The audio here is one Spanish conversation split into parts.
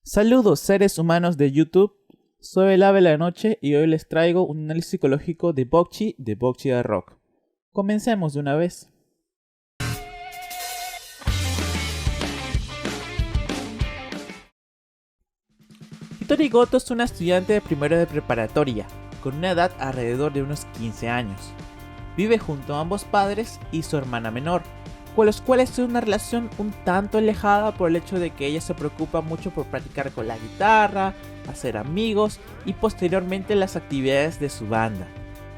Saludos seres humanos de YouTube, soy el ave de la noche y hoy les traigo un análisis psicológico de Bocchi de Rock. Comencemos de una vez. Hitori Goto es una estudiante de primero de preparatoria, con una edad alrededor de unos 15 años. Vive junto a ambos padres y su hermana menor, con los cuales tiene una relación un tanto alejada por el hecho de que ella se preocupa mucho por practicar con la guitarra, hacer amigos y posteriormente las actividades de su banda.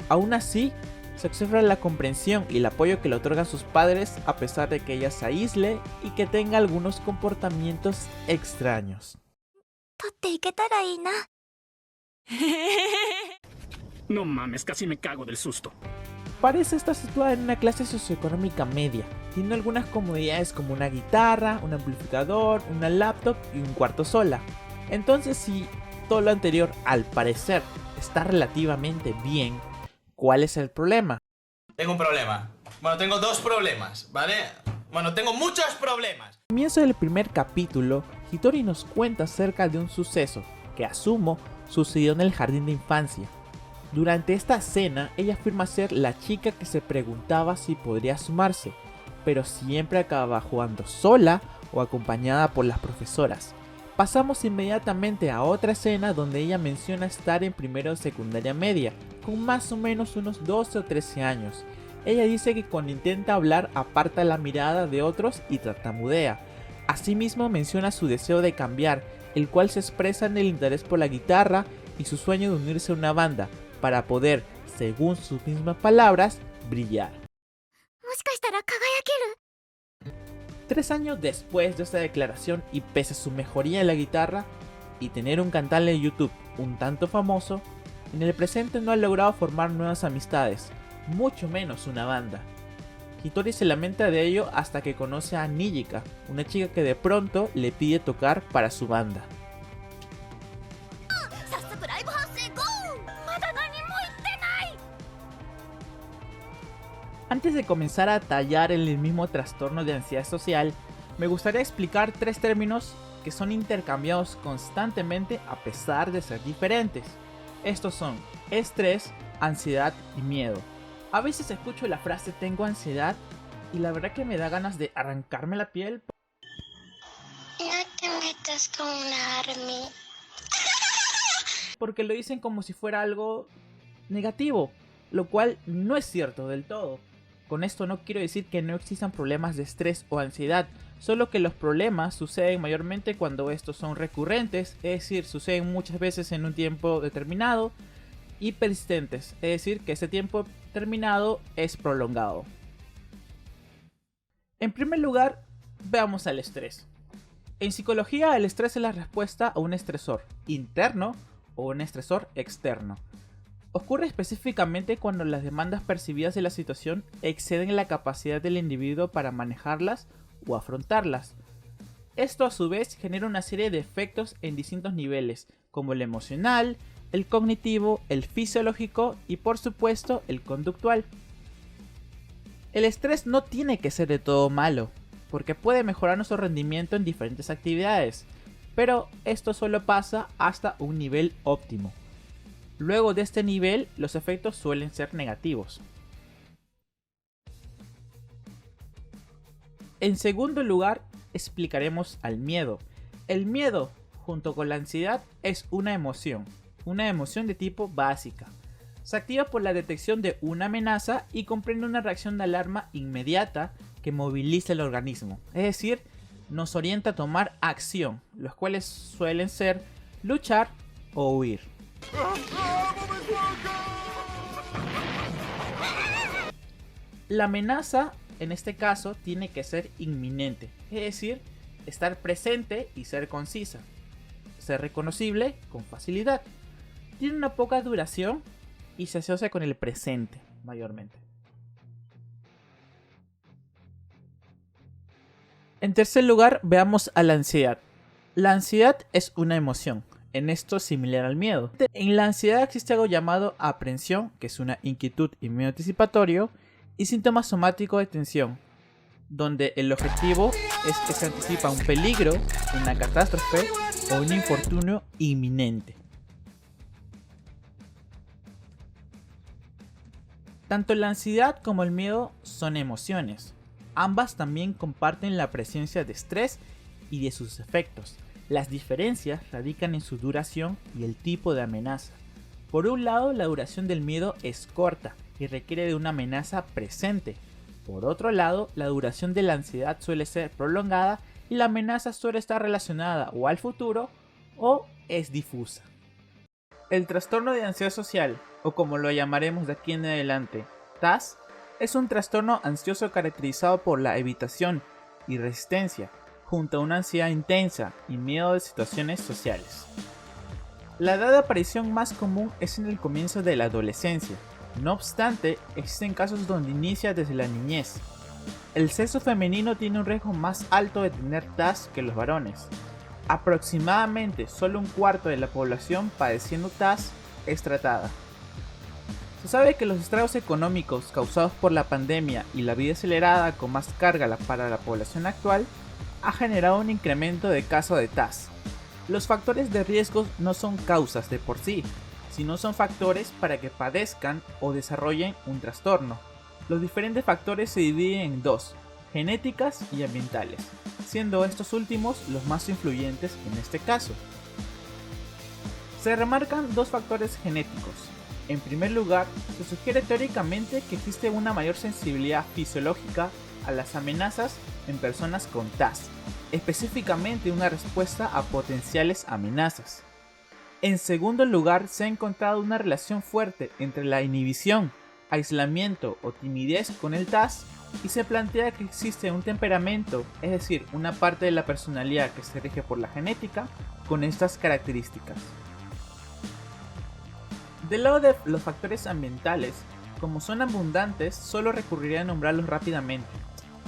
Aún así, se observa la comprensión y el apoyo que le otorgan sus padres a pesar de que ella se aísle y que tenga algunos comportamientos extraños. No mames, casi me cago del susto. Parece estar situada en una clase socioeconómica media. Tiene algunas comodidades como una guitarra, un amplificador, una laptop y un cuarto sola. Entonces, si todo lo anterior al parecer está relativamente bien, ¿cuál es el problema? Tengo un problema. Bueno, tengo dos problemas, ¿vale? Bueno, tengo muchos problemas. Al comienzo del primer capítulo, Hitori nos cuenta acerca de un suceso que asumo sucedió en el jardín de infancia. Durante esta escena, ella afirma ser la chica que se preguntaba si podría sumarse, pero siempre acababa jugando sola o acompañada por las profesoras. Pasamos inmediatamente a otra escena donde ella menciona estar en primero de secundaria media, con más o menos unos 12 o 13 años. Ella dice que cuando intenta hablar aparta la mirada de otros y tartamudea. Asimismo menciona su deseo de cambiar, el cual se expresa en el interés por la guitarra y su sueño de unirse a una banda, para poder, según sus mismas palabras, brillar. 3 años después de esta declaración y pese a su mejoría en la guitarra y tener un canal de YouTube un tanto famoso, en el presente no ha logrado formar nuevas amistades, mucho menos una banda. Hitori se lamenta de ello hasta que conoce a Nijika, una chica que de pronto le pide tocar para su banda. Antes de comenzar a tallar en el mismo trastorno de ansiedad social, me gustaría explicar 3 términos que son intercambiados constantemente a pesar de ser diferentes. Estos son estrés, ansiedad y miedo. A veces escucho la frase tengo ansiedad y la verdad que me da ganas de arrancarme la piel. No te metas con una army. Porque lo dicen como si fuera algo negativo, lo cual no es cierto del todo. Con esto no quiero decir que no existan problemas de estrés o ansiedad, solo que los problemas suceden mayormente cuando estos son recurrentes, es decir, suceden muchas veces en un tiempo determinado, y persistentes, es decir, que ese tiempo determinado es prolongado. En primer lugar, veamos al estrés. En psicología, el estrés es la respuesta a un estresor interno o un estresor externo. Ocurre específicamente cuando las demandas percibidas de la situación exceden la capacidad del individuo para manejarlas o afrontarlas. Esto a su vez genera una serie de efectos en distintos niveles, como el emocional, el cognitivo, el fisiológico y por supuesto el conductual. El estrés no tiene que ser de todo malo, porque puede mejorar nuestro rendimiento en diferentes actividades, pero esto solo pasa hasta un nivel óptimo. Luego de este nivel, los efectos suelen ser negativos. En segundo lugar, explicaremos al miedo. El miedo, junto con la ansiedad, es una emoción de tipo básica. Se activa por la detección de una amenaza y comprende una reacción de alarma inmediata que moviliza el organismo, es decir, nos orienta a tomar acción, los cuales suelen ser luchar o huir. La amenaza, en este caso, tiene que ser inminente, es decir, estar presente y ser concisa, ser reconocible con facilidad. Tiene una poca duración y se asocia con el presente, mayormente. En tercer lugar, veamos a la ansiedad. La ansiedad es una emoción. En esto es similar al miedo. En la ansiedad existe algo llamado aprensión, que es una inquietud y miedo anticipatorio, y síntoma somático de tensión, donde el objetivo es que se anticipa un peligro, una catástrofe o un infortunio inminente. Tanto la ansiedad como el miedo son emociones. Ambas también comparten la presencia de estrés y de sus efectos. Las diferencias radican en su duración y el tipo de amenaza. Por un lado, la duración del miedo es corta y requiere de una amenaza presente. Por otro lado, la duración de la ansiedad suele ser prolongada y la amenaza suele estar relacionada o al futuro o es difusa. El trastorno de ansiedad social, o como lo llamaremos de aquí en adelante, TAS, es un trastorno ansioso caracterizado por la evitación y resistencia, junto a una ansiedad intensa y miedo de situaciones sociales. La edad de aparición más común es en el comienzo de la adolescencia. No obstante, existen casos donde inicia desde la niñez. El sexo femenino tiene un riesgo más alto de tener TAS que los varones. Aproximadamente solo un cuarto de la población padeciendo TAS es tratada. Se sabe que los estragos económicos causados por la pandemia y la vida acelerada con más carga para la población actual ha generado un incremento de casos de TAS. Los factores de riesgo no son causas de por sí, sino son factores para que padezcan o desarrollen un trastorno. Los diferentes factores se dividen en dos: genéticas y ambientales, siendo estos últimos los más influyentes en este caso. Se remarcan dos factores genéticos. En primer lugar, se sugiere teóricamente que existe una mayor sensibilidad fisiológica a las amenazas en personas con TAS, específicamente una respuesta a potenciales amenazas. En segundo lugar, se ha encontrado una relación fuerte entre la inhibición, aislamiento o timidez con el TAS y se plantea que existe un temperamento, es decir, una parte de la personalidad que se rige por la genética, con estas características. Del lado de los factores ambientales, como son abundantes, solo recurriré a nombrarlos rápidamente.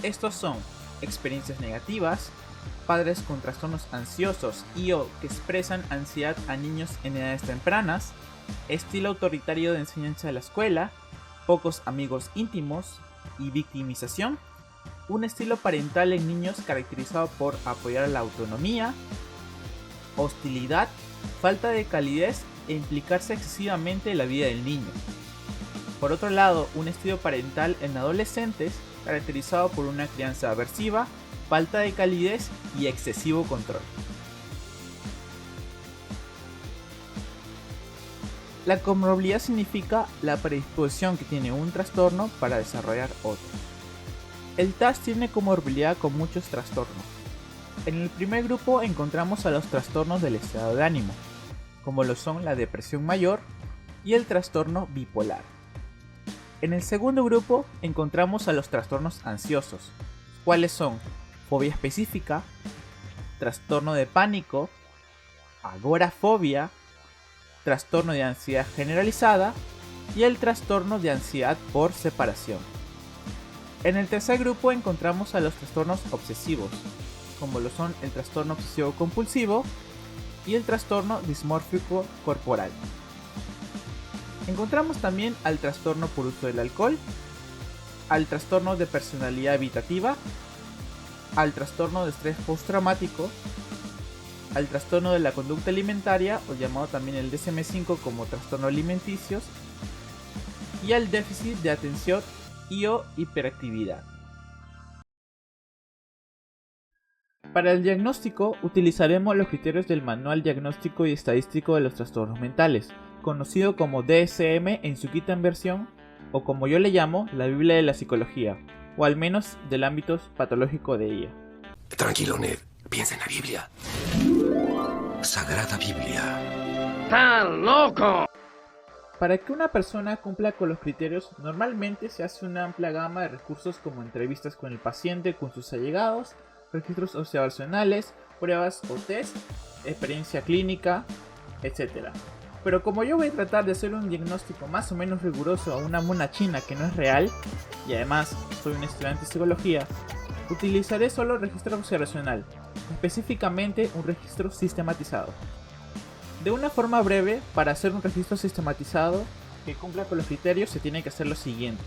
Estos son experiencias negativas, padres con trastornos ansiosos y o que expresan ansiedad a niños en edades tempranas, estilo autoritario de enseñanza de la escuela, pocos amigos íntimos y victimización, un estilo parental en niños caracterizado por apoyar la autonomía, hostilidad, falta de calidez e implicarse excesivamente en la vida del niño. Por otro lado, un estilo parental en adolescentes caracterizado por una crianza aversiva, falta de calidez y excesivo control. La comorbilidad significa la predisposición que tiene un trastorno para desarrollar otro. El TAS tiene comorbilidad con muchos trastornos. En el primer grupo encontramos a los trastornos del estado de ánimo, como lo son la depresión mayor y el trastorno bipolar. En el segundo grupo encontramos a los trastornos ansiosos, cuáles son fobia específica, trastorno de pánico, agorafobia, trastorno de ansiedad generalizada y el trastorno de ansiedad por separación. En el tercer grupo encontramos a los trastornos obsesivos, como lo son el trastorno obsesivo compulsivo y el trastorno dismórfico corporal. Encontramos también al trastorno por uso del alcohol, al trastorno de personalidad evitativa, al trastorno de estrés postraumático, al trastorno de la conducta alimentaria, o llamado también el DSM-5 como trastorno alimenticios, y al déficit de atención y o hiperactividad. Para el diagnóstico utilizaremos los criterios del Manual Diagnóstico y Estadístico de los Trastornos Mentales, conocido como DSM en su quinta versión, o como yo le llamo, la Biblia de la Psicología, o al menos del ámbito patológico de ella. Tranquilo, Ned. Piensa en la Biblia. Sagrada Biblia. ¡Tan loco! Para que una persona cumpla con los criterios, normalmente se hace una amplia gama de recursos como entrevistas con el paciente, con sus allegados, registros observacionales, pruebas o test, experiencia clínica, etc. Pero como yo voy a tratar de hacer un diagnóstico más o menos riguroso a una mona china que no es real, y además soy un estudiante de psicología, utilizaré solo el registro observacional, específicamente un registro sistematizado. De una forma breve, para hacer un registro sistematizado que cumpla con los criterios se tiene que hacer lo siguiente: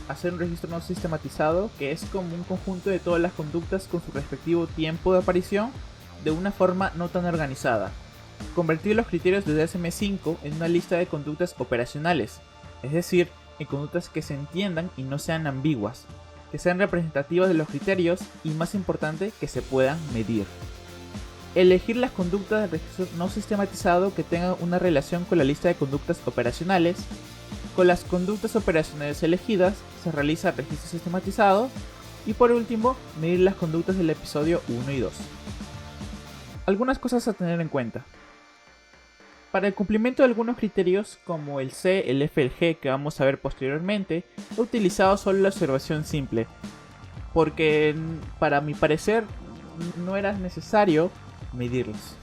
hacer un registro no sistematizado, que es como un conjunto de todas las conductas con su respectivo tiempo de aparición de una forma no tan organizada. Convertir los criterios de DSM-5 en una lista de conductas operacionales, es decir, en conductas que se entiendan y no sean ambiguas, que sean representativas de los criterios y, más importante, que se puedan medir. Elegir las conductas del registro no sistematizado que tengan una relación con la lista de conductas operacionales. Con las conductas operacionales elegidas se realiza el registro sistematizado. Y por último, medir las conductas del episodio 1 y 2. Algunas cosas a tener en cuenta. Para el cumplimiento de algunos criterios, como el C, el F y el G que vamos a ver posteriormente, he utilizado solo la observación simple, porque para mi parecer no era necesario medirlos.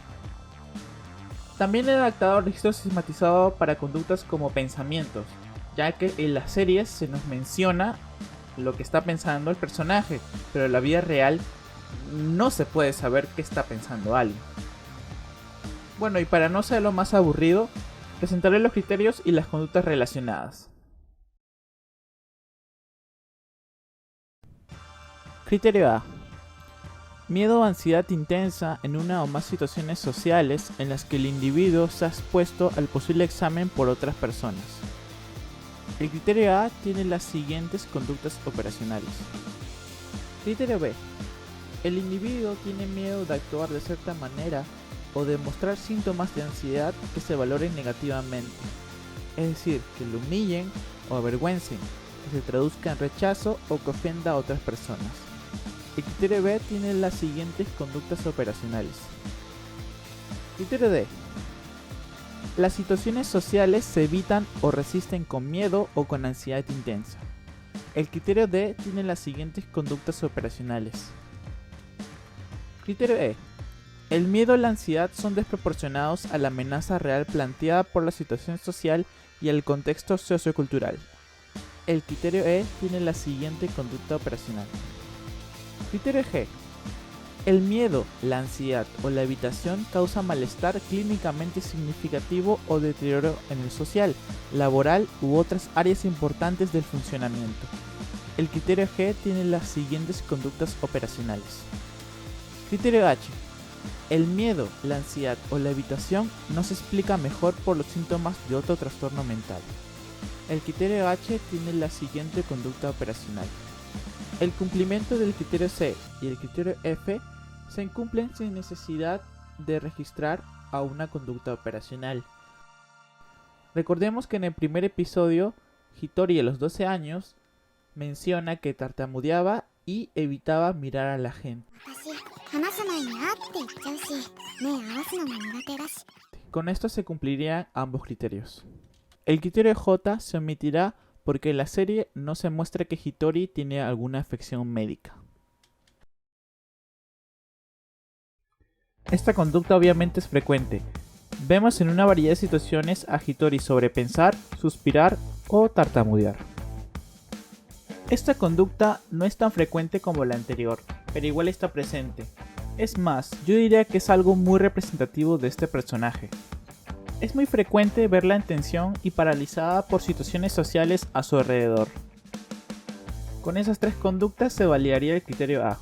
También he adaptado el registro sistematizado para conductas como pensamientos, ya que en las series se nos menciona lo que está pensando el personaje, pero en la vida real no se puede saber qué está pensando alguien. Bueno, y para no ser lo más aburrido, presentaré los criterios y las conductas relacionadas. Criterio A. Miedo o ansiedad intensa en una o más situaciones sociales en las que el individuo se ha expuesto al posible examen por otras personas. El criterio A tiene las siguientes conductas operacionales. Criterio B. El individuo tiene miedo de actuar de cierta manera o de mostrar síntomas de ansiedad que se valoren negativamente, es decir, que lo humillen o avergüencen, que se traduzca en rechazo o que ofenda a otras personas. El criterio B tiene las siguientes conductas operacionales. Criterio D. Las situaciones sociales se evitan o resisten con miedo o con ansiedad intensa. El criterio D tiene las siguientes conductas operacionales. Criterio E. El miedo o la ansiedad son desproporcionados a la amenaza real planteada por la situación social y el contexto sociocultural. El criterio E tiene la siguiente conducta operacional. Criterio G. El miedo, la ansiedad o la evitación causa malestar clínicamente significativo o deterioro en el social, laboral u otras áreas importantes del funcionamiento. El criterio G tiene las siguientes conductas operacionales. Criterio H. El miedo, la ansiedad o la evitación no se explica mejor por los síntomas de otro trastorno mental. El criterio H tiene la siguiente conducta operacional. El cumplimiento del criterio C y el criterio F se incumplen sin necesidad de registrar a una conducta operacional. Recordemos que en el primer episodio, Hitori a los 12 años menciona que tartamudeaba y evitaba mirar a la gente. Con esto se cumplirían ambos criterios. El criterio J se omitirá porque en la serie no se muestra que Hitori tiene alguna afección médica. Esta conducta obviamente es frecuente. Vemos en una variedad de situaciones a Hitori sobrepensar, suspirar o tartamudear. Esta conducta no es tan frecuente como la anterior, pero igual está presente. Es más, yo diría que es algo muy representativo de este personaje. Es muy frecuente verla en tensión y paralizada por situaciones sociales a su alrededor. Con esas tres conductas se validaría el criterio A.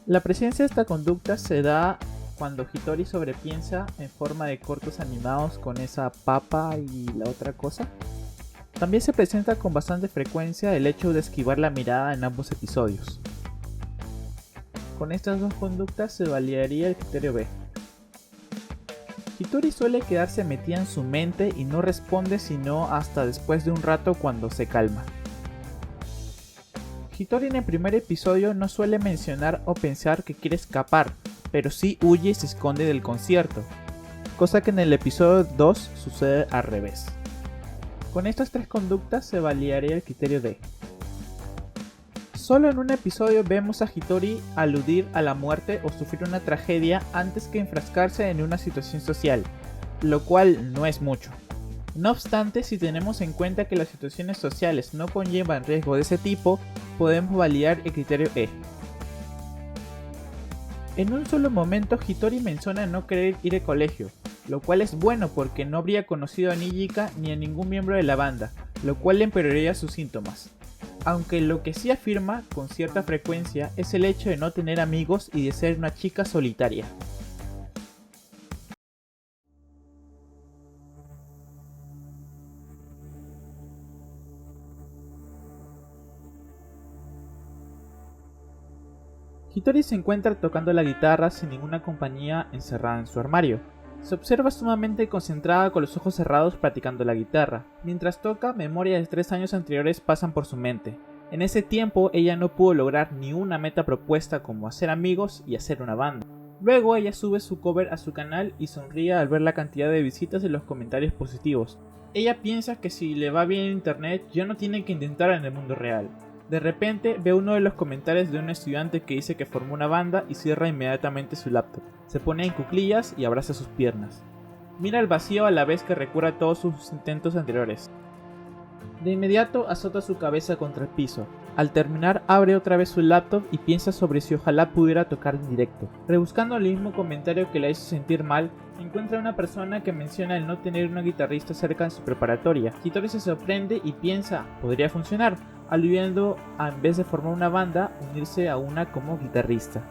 La presencia de esta conducta se da cuando Hitori sobrepiensa en forma de cortos animados con esa papa y la otra cosa. También se presenta con bastante frecuencia el hecho de esquivar la mirada en ambos episodios. Con estas dos conductas se validaría el criterio B. Hitori suele quedarse metida en su mente y no responde sino hasta después de un rato cuando se calma. Hitori en el primer episodio no suele mencionar o pensar que quiere escapar, pero sí huye y se esconde del concierto, cosa que en el episodio 2 sucede al revés. Con estas tres conductas se validaría el criterio D. Solo en un episodio vemos a Hitori aludir a la muerte o sufrir una tragedia antes que enfrascarse en una situación social, lo cual no es mucho. No obstante, si tenemos en cuenta que las situaciones sociales no conllevan riesgo de ese tipo, podemos validar el criterio E. En un solo momento Hitori menciona no querer ir al colegio, lo cual es bueno porque no habría conocido a Nijika ni a ningún miembro de la banda, lo cual le empeoraría sus síntomas. aunque lo que sí afirma con cierta frecuencia es el hecho de no tener amigos y de ser una chica solitaria. Hitori se encuentra tocando la guitarra sin ninguna compañía encerrada en su armario. Se observa sumamente concentrada con los ojos cerrados practicando la guitarra. Mientras toca, memorias de 3 años anteriores pasan por su mente. En ese tiempo ella no pudo lograr ni una meta propuesta como hacer amigos y hacer una banda. Luego ella sube su cover a su canal y sonríe al ver la cantidad de visitas y los comentarios positivos. Ella piensa que si le va bien en internet ya no tiene que intentar en el mundo real. De repente ve uno de los comentarios de un estudiante que dice que formó una banda y cierra inmediatamente su laptop. Se pone en cuclillas y abraza sus piernas. Mira al vacío a la vez que recuerda todos sus intentos anteriores. De inmediato azota su cabeza contra el piso. Al terminar abre otra vez su laptop y piensa sobre si ojalá pudiera tocar en directo. Rebuscando el mismo comentario que la hizo sentir mal, encuentra a una persona que menciona el no tener una guitarrista cerca en su preparatoria. Hitori se sorprende y piensa, podría funcionar, aludiendo a en vez de formar una banda, unirse a una como guitarrista.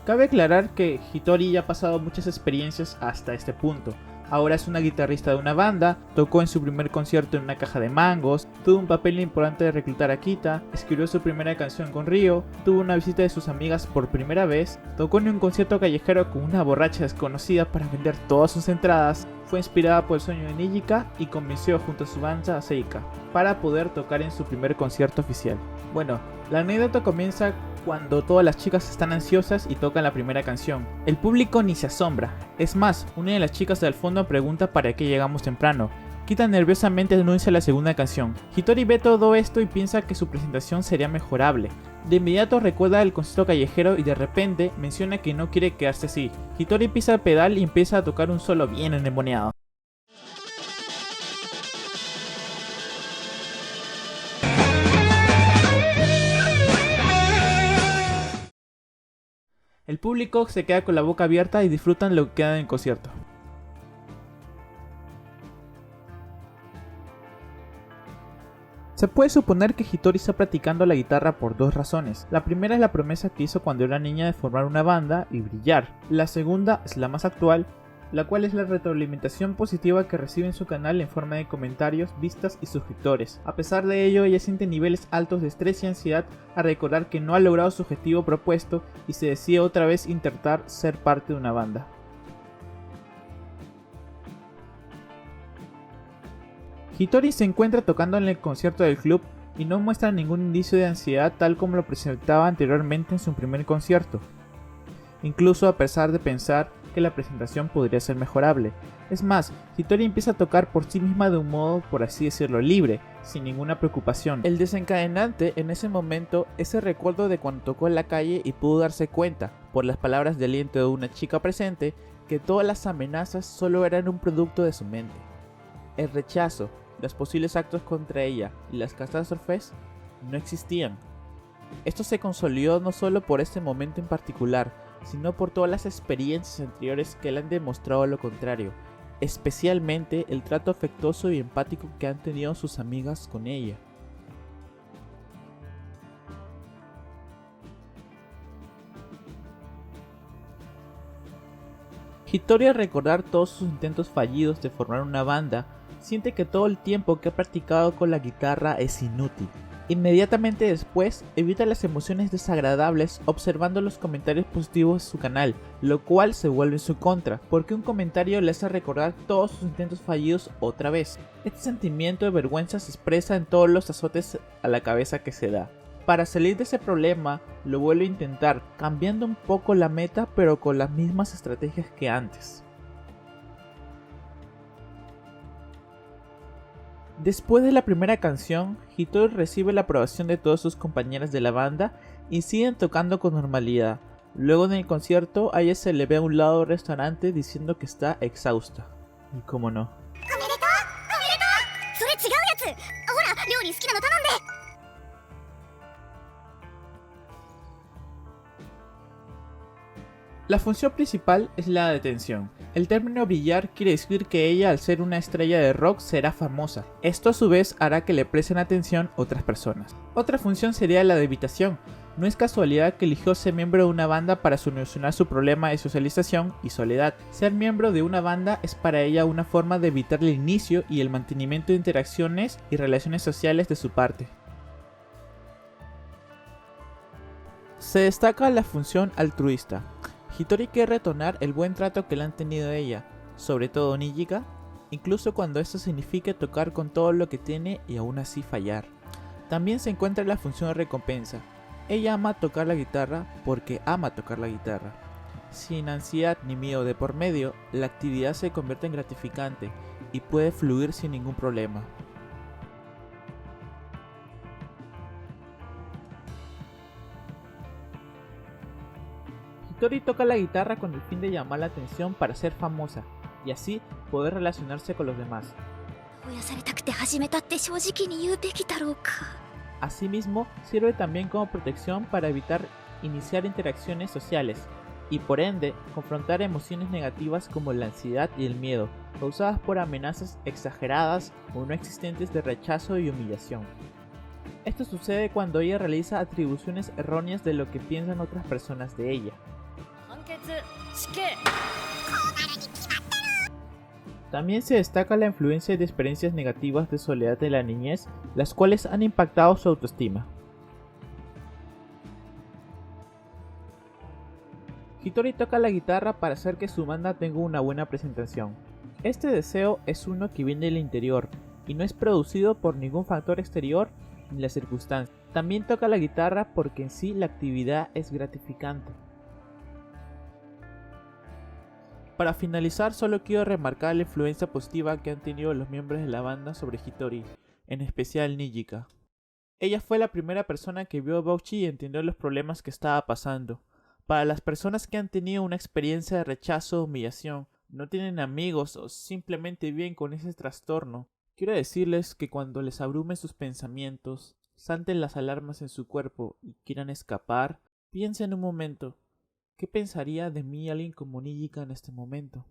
Cabe aclarar que Hitori ya ha pasado muchas experiencias hasta este punto. Ahora es una guitarrista de una banda, tocó en su primer concierto en una caja de mangos, tuvo un papel importante de reclutar a Kita, escribió su primera canción con Ryo, tuvo una visita de sus amigas por primera vez, tocó en un concierto callejero con una borracha desconocida para vender todas sus entradas, fue inspirada por el sueño de Nijika y convenció junto a su banda a Seika para poder tocar en su primer concierto oficial. Bueno, la anécdota comienza cuando todas las chicas están ansiosas y tocan la primera canción. El público ni se asombra. Es más, una de las chicas del fondo pregunta para qué llegamos temprano. Kita nerviosamente anuncia la segunda canción. Hitori ve todo esto y piensa que su presentación sería mejorable. De inmediato recuerda el concierto callejero y de repente menciona que no quiere quedarse así. Hitori pisa el pedal y empieza a tocar un solo bien endemoniado. El público se queda con la boca abierta y disfrutan lo que queda del concierto. Se puede suponer que Hitori está practicando la guitarra por dos razones. La primera es la promesa que hizo cuando era niña de formar una banda y brillar. La segunda es la más actual, la cual es la retroalimentación positiva que recibe en su canal en forma de comentarios, vistas y suscriptores. A pesar de ello, ella siente niveles altos de estrés y ansiedad al recordar que no ha logrado su objetivo propuesto y se decide otra vez intentar ser parte de una banda. Hitori se encuentra tocando en el concierto del club y no muestra ningún indicio de ansiedad tal como lo presentaba anteriormente en su primer concierto, incluso a pesar de pensar que la presentación podría ser mejorable. Es más, Hitori empieza a tocar por sí misma de un modo, por así decirlo, libre, sin ninguna preocupación. El desencadenante en ese momento es el recuerdo de cuando tocó en la calle y pudo darse cuenta, por las palabras de aliento de una chica presente, que todas las amenazas solo eran un producto de su mente. El rechazo, los posibles actos contra ella y las catástrofes no existían. Esto se consolidó no solo por este momento en particular, sino por todas las experiencias anteriores que le han demostrado lo contrario, especialmente el trato afectuoso y empático que han tenido sus amigas con ella. Hitori, al recordar todos sus intentos fallidos de formar una banda, siente que todo el tiempo que ha practicado con la guitarra es inútil. Inmediatamente después, evita las emociones desagradables observando los comentarios positivos de su canal, lo cual se vuelve en su contra, porque un comentario le hace recordar todos sus intentos fallidos otra vez. Este sentimiento de vergüenza se expresa en todos los azotes a la cabeza que se da. Para salir de ese problema, lo vuelve a intentar, cambiando un poco la meta pero con las mismas estrategias que antes. Después de la primera canción, Hitori recibe la aprobación de todas sus compañeras de la banda y siguen tocando con normalidad. Luego en el concierto, a ella se le ve a un lado del restaurante diciendo que está exhausta. Y cómo no. La función principal es la detención. El término brillar quiere decir que ella, al ser una estrella de rock, será famosa. Esto a su vez hará que le presten atención otras personas. Otra función sería la de evitación. No es casualidad que eligió ser miembro de una banda para solucionar su problema de socialización y soledad. Ser miembro de una banda es para ella una forma de evitar el inicio y el mantenimiento de interacciones y relaciones sociales de su parte. Se destaca la función altruista. Hitori quiere retornar el buen trato que le han tenido a ella, sobre todo Nijika, incluso cuando esto signifique tocar con todo lo que tiene y aún así fallar. También se encuentra la función de recompensa. Ella ama tocar la guitarra porque ama tocar la guitarra. Sin ansiedad ni miedo de por medio, la actividad se convierte en gratificante y puede fluir sin ningún problema. Hitori toca la guitarra con el fin de llamar la atención para ser famosa y así poder relacionarse con los demás. Asimismo, sirve también como protección para evitar iniciar interacciones sociales y por ende confrontar emociones negativas como la ansiedad y el miedo, causadas por amenazas exageradas o no existentes de rechazo y humillación. Esto sucede cuando ella realiza atribuciones erróneas de lo que piensan otras personas de ella. También se destaca la influencia de experiencias negativas de soledad de la niñez, las cuales han impactado su autoestima. Hitori toca la guitarra para hacer que su banda tenga una buena presentación. Este deseo es uno que viene del interior y no es producido por ningún factor exterior ni las circunstancias. También toca la guitarra porque en sí la actividad es gratificante. Para finalizar, solo quiero remarcar la influencia positiva que han tenido los miembros de la banda sobre Hitori, en especial Nijika. Ella fue la primera persona que vio a Bouchi y entendió los problemas que estaba pasando. Para las personas que han tenido una experiencia de rechazo o humillación, no tienen amigos o simplemente viven con ese trastorno, quiero decirles que cuando les abrumen sus pensamientos, salten las alarmas en su cuerpo y quieran escapar, piensen un momento. ¿Qué pensaría de mí alguien como Nijika en este momento?